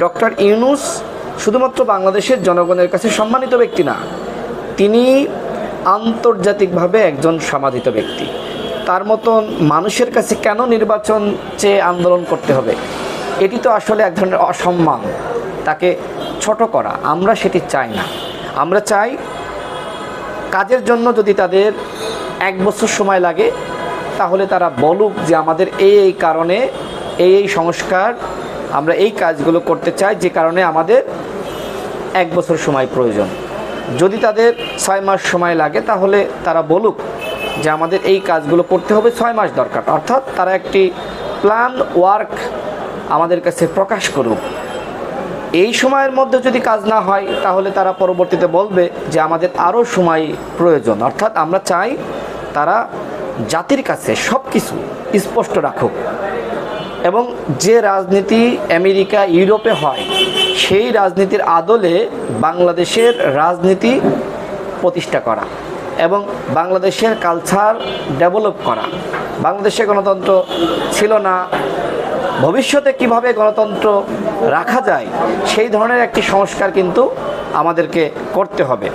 Doctor Yunus শুধুমাত্র বাংলাদেশের জনগণের কাছে সম্মানিত ব্যক্তি না, তিনি আন্তর্জাতিকভাবে একজন সমাধিত ব্যক্তি। তার মতন মানুষের কাছে কেন নির্বাচন চেয়ে আন্দোলন করতে হবে? এটি তো আসলে এক ধরনের অসম্মান, তাকে ছোট করা। আমরা সেটি চাই না। আমরা চাই কাজের জন্য যদি তাদের 1 বছর সময় লাগে, তাহলে তারা বলুক যে আমাদের এই কারণে এই সংস্কার, আমরা এই কাজগুলো করতে চাই, যে কারণে আমাদের 1 বছর সময় প্রয়োজন। যদি তাদের 6 মাস সময় লাগে, তাহলে তারা বলুক যে আমাদের এই কাজগুলো করতে হবে, 6 মাস দরকার। অর্থাৎ তারা একটি প্ল্যান ওয়ার্ক আমাদের কাছে প্রকাশ করুক। এই সময়ের মধ্যে যদি কাজ না হয়, তাহলে তারা পরবর্তীতে বলবে যে আমাদের আরও সময় প্রয়োজন। অর্থাৎ আমরা চাই তারা জাতির কাছে সব কিছু স্পষ্ট রাখুক, এবং যে রাজনীতি আমেরিকা ইউরোপে হয়, সেই রাজনীতির আদলে বাংলাদেশের রাজনীতি প্রতিষ্ঠা করা এবং বাংলাদেশের কালচার ডেভেলপ করা। বাংলাদেশে গণতন্ত্র ছিল না, ভবিষ্যতে কিভাবে গণতন্ত্র রাখা যায়, সেই ধরনের একটি সংস্কার কিন্তু আমাদেরকে করতে হবে।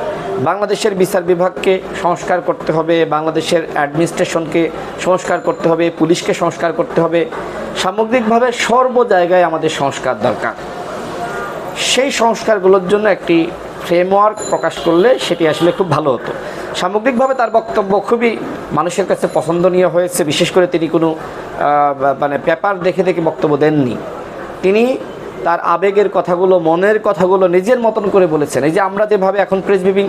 বাংলাদেশের বিচার বিভাগকে সংস্কার করতে হবে, বাংলাদেশের অ্যাডমিনিস্ট্রেশনকে সংস্কার করতে হবে, পুলিশকে সংস্কার করতে হবে। সামগ্রিকভাবে সর্ব জায়গায় আমাদের সংস্কার দরকার। সেই সংস্কারগুলোর জন্য একটি ফ্রেমওয়ার্ক প্রকাশ করলে সেটি আসলে খুব ভালো হতো। সামগ্রিকভাবে তার বক্তব্য খুবই মানুষের কাছে পছন্দনীয় হয়েছে। বিশেষ করে তিনি কোনো পেপার দেখে বক্তব্য দেননি। তিনি তার আবেগের কথাগুলো, মনের কথাগুলো নিজের মতন করে বলেছেন। এই যে আমরা যেভাবে এখন প্রেস ব্রিফিং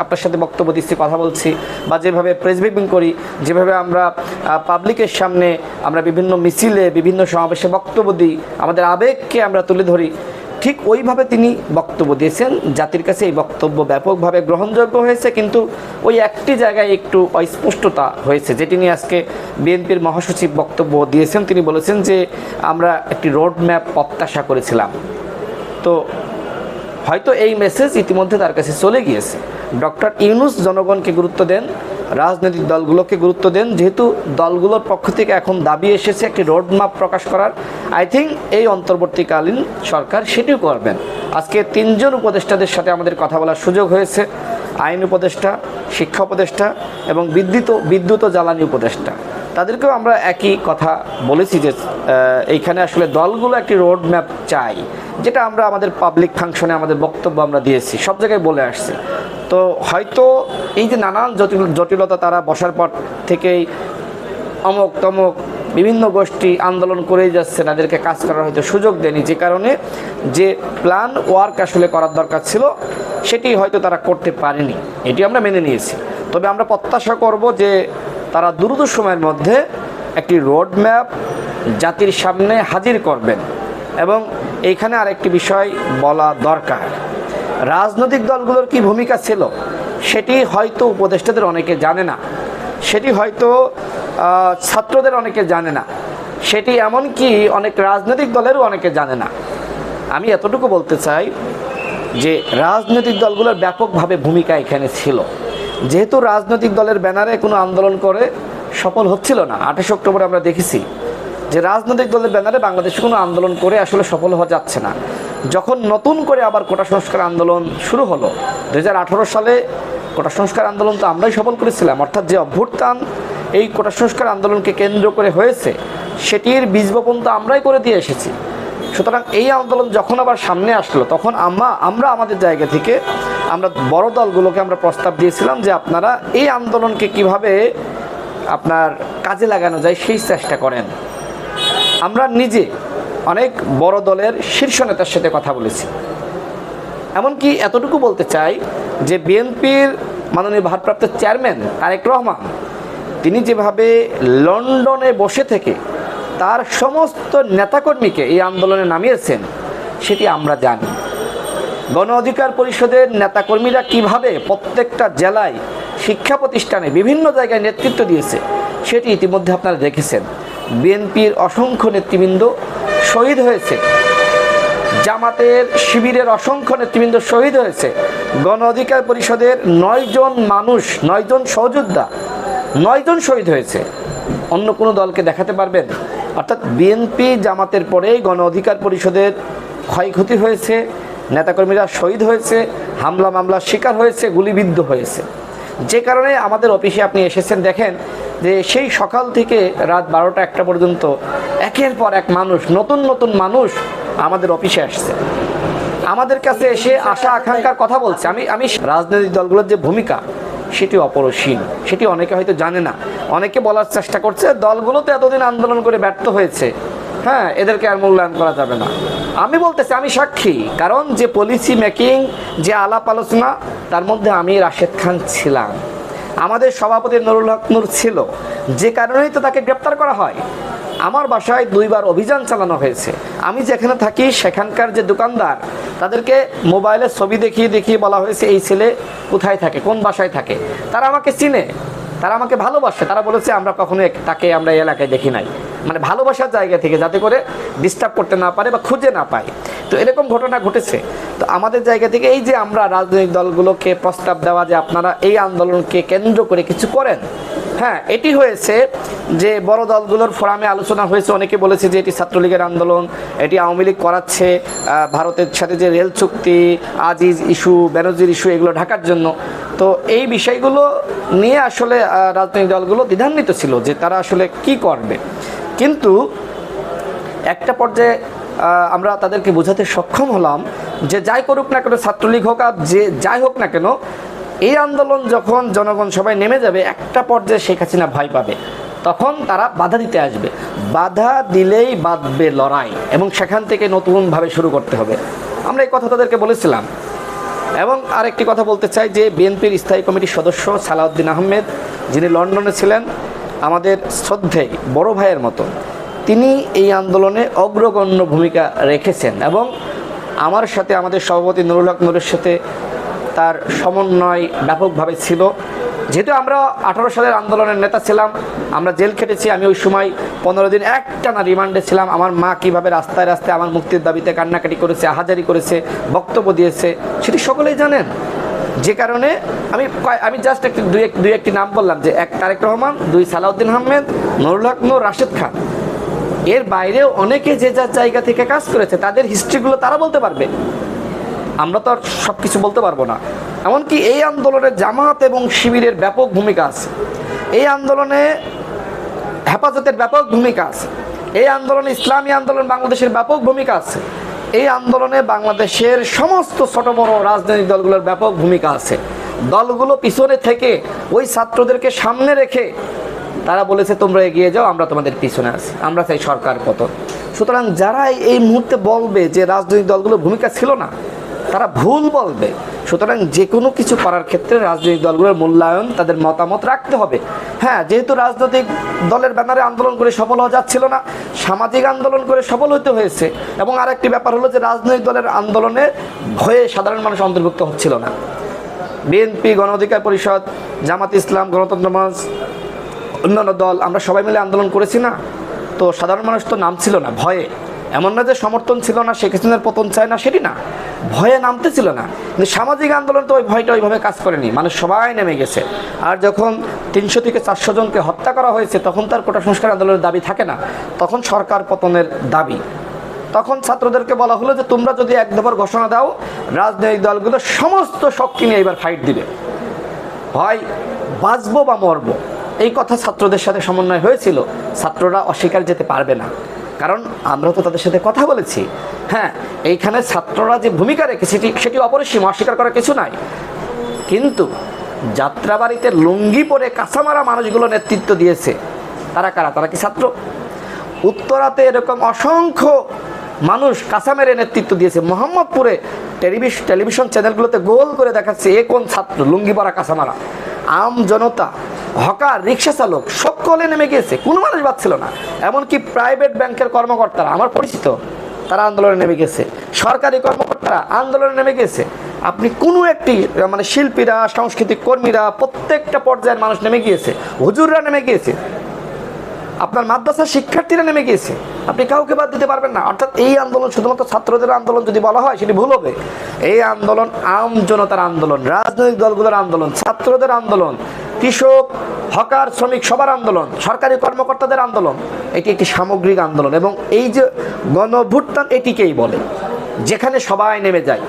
আপনার সাথে বক্তব্য দিচ্ছি, কথা বলছি, বা যেভাবে প্রেস ব্রিফিং করি, যেভাবে আমরা পাবলিকের সামনে আমরা বিভিন্ন মিছিলে, বিভিন্ন সমাবেশে বক্তব্য দিই, আমাদের আবেগকে আমরা তুলে ধরি, ঠিক ওইভাবে তিনি বক্তব্য দিয়েছেন। জাতির কাছে এই বক্তব্য ব্যাপকভাবে গ্রহণযোগ্য হয়েছে, কিন্তু ওই একটি জায়গায় একটু অস্পষ্টতা হয়েছে, যেটি নিয়ে আজকে বিএনপির মহাসচিব বক্তব্য দিয়েছেন। তিনি বলেছেন যে আমরা একটি রোড ম্যাপ প্রত্যাশা করেছিলাম। তো হয়তো এই মেসেজ ইতিমধ্যে তার কাছে চলে গিয়েছে। ডক্টর ইউনূস জনগণকে গুরুত্ব দেন, রাজনৈতিক দলগুলোকে গুরুত্ব দেন। যেহেতু দলগুলোর পক্ষ থেকে এখন দাবি এসেছে একটি রোড ম্যাপ প্রকাশ করার, আই থিঙ্ক এই অন্তর্বর্তীকালীন সরকার সেটিও করবেন। আজকে 3 জন উপদেষ্টাদের সাথে আমাদের কথা বলার সুযোগ হয়েছে, আইন উপদেষ্টা, শিক্ষা উপদেষ্টা এবং বিদ্যুৎ ও জ্বালানি উপদেষ্টা। তাদেরকেও আমরা একই কথা বলেছি যে এইখানে আসলে দলগুলো একটি রোড ম্যাপ চাই, যেটা আমরা আমাদের পাবলিক ফাংশনে আমাদের বক্তব্য আমরা দিয়েছি, সব জায়গায় বলে আসছি। তো হয়তো এই যে নানান জটিলতা, তারা বসার পর থেকেই অমক তমক বিভিন্ন গোষ্ঠী আন্দোলন করেই যাচ্ছে, তাদেরকে কাজ করার হয়তো সুযোগ দেয়নি, যে কারণে যে প্ল্যান ওয়ার্ক আসলে করার দরকার ছিল সেটি হয়তো তারা করতে পারেনি। এটি আমরা মেনে নিয়েছি। তবে আমরা প্রত্যাশা করব যে তারা দ্রুত সময়ের মধ্যে একটি রোড ম্যাপ জাতির সামনে হাজির করবেন। এবং এইখানে আরেকটি বিষয় বলা দরকার, রাজনৈতিক দলগুলোর কি ভূমিকা ছিল সেটি হয়তো উপদেষ্টাদের অনেকে জানে না, সেটি হয়তো ছাত্রদের অনেকে জানে না, সেটি এমনকি অনেক রাজনৈতিক দলেরও অনেকে জানে না। আমি এতটুকু বলতে চাই যে রাজনৈতিক দলগুলোর ব্যাপকভাবে ভূমিকা এখানে ছিল। যেহেতু রাজনৈতিক দলের ব্যানারে কোনো আন্দোলন করে সফল হচ্ছিল না, 28 অক্টোবর আমরা দেখেছি যে রাজনৈতিক দলের ব্যানারে বাংলাদেশে কোনো আন্দোলন করে আসলে সফল হওয়া যাচ্ছে না। যখন নতুন করে আবার কোটা সংস্কার আন্দোলন শুরু হলো 2018 সালে, কোটা সংস্কার আন্দোলন তো আমরাই সফল করেছিলাম। অর্থাৎ যে অভ্যুত্থান এই কোটা সংস্কার আন্দোলনকে কেন্দ্র করে হয়েছে, সেটির বীজ বপন তো আমরাই করে দিয়ে এসেছি। সুতরাং এই আন্দোলন যখন আবার সামনে আসলো, তখন আমরা আমাদের জায়গা থেকে আমরা বড় দলগুলোকে আমরা প্রস্তাব দিয়েছিলাম যে আপনারা এই আন্দোলনকে কিভাবে আপনার কাজে লাগানো যায় সেই চেষ্টা করেন। আমরা নিজে অনেক বড় দলের শীর্ষ নেতার সাথে কথা বলেছি। এমনকি এতটুকু বলতে চাই যে বিএনপির মাননীয় ভারপ্রাপ্ত চেয়ারম্যান তারেক রহমান, তিনি যেভাবে লন্ডনে বসে থেকে তার সমস্ত নেতাকর্মীকে এই আন্দোলনে নামিয়েছেন, সেটি আমরা জানি। গণ অধিকার পরিষদের নেতাকর্মীরা কিভাবে প্রত্যেকটা জেলায়, শিক্ষা প্রতিষ্ঠানে, বিভিন্ন জায়গায় নেতৃত্ব দিয়েছে, সেটি ইতিমধ্যে আপনারা দেখেছেন। বিএনপির অসংখ্য নেতৃবৃন্দ শহীদ হয়েছে, জামাতের শিবিরের অসংখ্য নেতৃবৃন্দ শহীদ হয়েছে, গণ অধিকার পরিষদের 9 জন মানুষ, 9 জন সহযোদ্ধা, 9 জন শহীদ হয়েছে। অন্য কোনো দলকে দেখাতে পারবেন? অর্থাৎ বিএনপি জামাতের পরেই গণ অধিকার পরিষদের ক্ষয়ক্ষতি হয়েছে, নেতাকর্মীরা শহীদ হয়েছে, হামলা মামলার শিকার হয়েছে, গুলিবিদ্ধ হয়েছে। যে কারণে আমাদের অফিসে আপনি এসেছেন, দেখেন যে সেই সকাল থেকে রাত 12টা 1টা পর্যন্ত একের পর এক মানুষ, নতুন নতুন মানুষ আমাদের অফিসে আসছে, আমাদের কাছে এসে আশা আকাঙ্ক্ষার কথা বলছে। আমি রাজনৈতিক দলগুলোর যে ভূমিকা সেটি অপরিসীম, সেটি অনেকে হয়তো জানে না। অনেকে বলার চেষ্টা করছে দলগুলো তো এতদিন আন্দোলন করে ব্যর্থ হয়েছে, হ্যাঁ এদেরকে আর মূল্যায়ন করা যাবে না। আমি বলতেছি, আমি সাক্ষী, কারণ যে পলিসি মেকিং, যে আলাপ আলোচনা, তার মধ্যে আমি রাশেদ খান ছিলাম, আমাদের সভাপতি নুরুল হক নূর ছিল, যে কারণেই তো তাকে গ্রেপ্তার করা হয়। আমার বাসায় 2বার অভিযান চালানো হয়েছে। আমি যেখানে থাকি সেখানকার যে দোকানদার, তাদেরকে মোবাইলে ছবি দেখিয়ে দেখিয়ে বলা হয়েছে এই ছেলে কোথায় থাকে, কোন বাসায় থাকে। তারা আমাকে চিনে, তারা আমাকে ভালোবাসে। তারা বলেছে আমরা কখনো তাকে আমরা এই এলাকায় দেখি নাই, মানে ভালোবাসার জায়গা থেকে, যাতে করে ডিস্টার্ব করতে না পারে বা খুঁজে না পায়। তো এরকম ঘটনা ঘটেছে। তো আমাদের জায়গা থেকে এই যে আমরা রাজনৈতিক দলগুলোকে প্রস্তাব দেওয়া যে আপনারা এই আন্দোলনকে কেন্দ্র করে কিছু করেন, হ্যাঁ এটি হয়েছে যে বড় দলগুলোর ফোরামে আলোচনা হয়েছে। অনেকে বলেছে যে এটি ছাত্রলীগের আন্দোলন, এটি আওয়ামী লীগ করাচ্ছে ভারতের সাথে যে রেল চুক্তি, আজিজ ইস্যু, বেনজির ইস্যু, এগুলো ঢাকার জন্য। তো এই বিষয়গুলো নিয়ে আসলে রাজনৈতিক দলগুলো দ্বিধান্বিত ছিল যে তারা আসলে কি করবে। কিন্তু একটা পর্যায়ে আমরা তাদেরকে বোঝাতে সক্ষম হলাম যে যাই করুক না কেন, ছাত্রলীগ হোক আর যে যাই হোক না কেন, এই আন্দোলন যখন জনগণ সবাই নেমে যাবে, একটা পর্যায়ে শেখ হাসিনা ভয় পাবে, তখন তারা বাধা দিতে আসবে। বাধা দিলেই বাঁধবে লড়াই, এবং সেখান থেকে নতুনভাবে শুরু করতে হবে। আমরা এই কথা তাদেরকে বলেছিলাম। এবং আরেকটি কথা বলতে চাই যে বিএনপির স্থায়ী কমিটির সদস্য সালাউদ্দিন আহমেদ, যিনি লন্ডনে ছিলেন, আমাদের শ্রদ্ধেয় বড় ভাইয়ের মতো, তিনি এই আন্দোলনে অগ্রগণ্য ভূমিকা রেখেছেন। এবং আমার সাথে, আমাদের সভাপতি নুরুল হক নূরের সাথে তার সমন্বয় ব্যাপকভাবে ছিল। যেহেতু আমরা 18 সালের আন্দোলনের নেতা ছিলাম, আমরা জেল খেটেছি। আমি ওই সময় 15 দিন একটানা রিমান্ডে ছিলাম। আমার মা কীভাবে রাস্তায় রাস্তায় আমার মুক্তির দাবিতে কান্নাকাটি করেছে, আহাজারি করেছে, বক্তব্য দিয়েছে, সেটি সকলেই জানেন। যে কারণে আমি জাস্ট দুই একটি নাম বললাম, যে 1 তারেক রহমান, 2 সালাউদ্দিন আহমেদ, নুরুল হক নূর, রাশেদ খান। এর বাইরেও অনেকে যে যার জায়গা থেকে কাজ করেছে, তাদের হিস্ট্রিগুলো তারা বলতে পারবে, আমরা তো আর সব কিছু বলতে পারবো না। এমনকি এই আন্দোলনে জামাত এবং শিবিরের ব্যাপক ভূমিকা আছে, এই আন্দোলনে হেফাজতের ব্যাপক ভূমিকা আছে, এই আন্দোলনে ইসলামী আন্দোলন বাংলাদেশের ব্যাপক ভূমিকা আছে, এই আন্দোলনে বাংলাদেশের সমস্ত ছোট বড় রাজনৈতিক দলগুলোর ব্যাপক ভূমিকা আছে। দলগুলো পিছনে থেকে ওই ছাত্রদেরকে সামনে রেখে তারা বলেছে তোমরা এগিয়ে যাও, আমরা তোমাদের পিছনে আছি, আমরা চাই সরকার পতন। সুতরাং যারা এই মুহূর্তে বলবে যে রাজনৈতিক দলগুলোর ভূমিকা ছিল না, তারা ভুল বলবে। সুতরাং যে কোনো কিছু করার ক্ষেত্রে রাজনৈতিক দলগুলোর মূল্যায়ন, তাদের মতামত রাখতে হবে। হ্যাঁ, যেহেতু রাজনৈতিক দলের ব্যানারে আন্দোলন করে সফল হওয়া যাচ্ছিল না, সামাজিক আন্দোলন করে সফল হতে হয়েছে। এবং আরেকটি ব্যাপার হলো যে রাজনৈতিক দলের আন্দোলনে ভয়ে সাধারণ মানুষ অন্তর্ভুক্ত হচ্ছিল না। বিএনপি, গণ অধিকার পরিষদ, জামাত ইসলাম, গণতন্ত্র মঞ্চ, অন্যান্য দল, আমরা সবাই মিলে আন্দোলন করেছি না, তো সাধারণ মানুষ তো নামছিল না ভয়ে। এমন না যে সমর্থন ছিল না, শেখ হাসিনার পতন চায় না, সেটি না, ভয়ে নামতে ছিল না। কিন্তু সামাজিক আন্দোলন তো ওই ভয়টা ওইভাবে কাজ করেনি, মানুষ সবাই নেমে গেছে। আর যখন 300 থেকে 400 জনকে হত্যা করা হয়েছে, তখন তার কোটা সংস্কার আন্দোলনের দাবি থাকে না, তখন সরকার পতনের দাবি। তখন ছাত্রদেরকে বলা হলো যে তোমরা যদি এক দফার ঘোষণা দাও, রাজনৈতিক দলগুলো সমস্ত শক্তি নিয়ে এবার ফাইট দিবে, হয় বাঁচবো বা মরবো। এই কথা ছাত্রদের সাথে সমন্বয় হয়েছিল। ছাত্ররা অস্বীকার যেতে পারবে না, কারণ আমরা তো তাদের সাথে কথা বলেছি। হ্যাঁ, এইখানে ছাত্ররা যে ভূমিকা রেখেছে সেটি অপরিসীম, অস্বীকার করার কিছু নাই। কিন্তু যাত্রাবাড়িতে লুঙ্গি পরে কাঁচামারা মানুষগুলো নেতৃত্ব দিয়েছে, তারা কারা? তারা কি ছাত্র? উত্তরাতে এরকম অসংখ্য মানুষ কাঁচা মেরে নেতৃত্ব দিয়েছে। মোহাম্মদপুরে টেলিভিশন চ্যানেলগুলোতে গোল করে দেখাচ্ছে এ কোন ছাত্র, লুঙ্গি পরা কাঁচামারা। আম জনতা, হকার, রিক্সা চালক সকলে নেমে গিয়েছে, কোনো মানুষ বাঁচছিল না। এমনকি প্রাইভেট ব্যাংকের কর্মকর্তারা, আমার পরিচিত, তারা আন্দোলনে নেমে গেছে। সরকারি কর্মকর্তারা আন্দোলনে নেমে গেছে। আপনি কোনো একটি মানে শিল্পীরা, সাংস্কৃতিক কর্মীরা, প্রত্যেকটা পর্যায়ের মানুষ নেমে গিয়েছে, হুজুররা নেমে গিয়েছে, আপনার মাদ্রাসার শিক্ষার্থীরা নেমে গিয়েছে। আপনি কাউকে বাদ দিতে পারবেন না। অর্থাৎ এই আন্দোলন শুধুমাত্র ছাত্রদের আন্দোলন যদি বলা হয় সেটি ভুল হবে। এই আন্দোলন আম জনতার আন্দোলন, রাজনৈতিক দলগুলোর আন্দোলন, ছাত্রদের আন্দোলন, কৃষক, হকার, শ্রমিক সবার আন্দোলন, সরকারি কর্মকর্তাদের আন্দোলন। এটি একটি সামগ্রিক আন্দোলন, এবং এই যে গণভ্যুত্থান এটিকেই বলে। যেখানে সবাই নেমে যায়।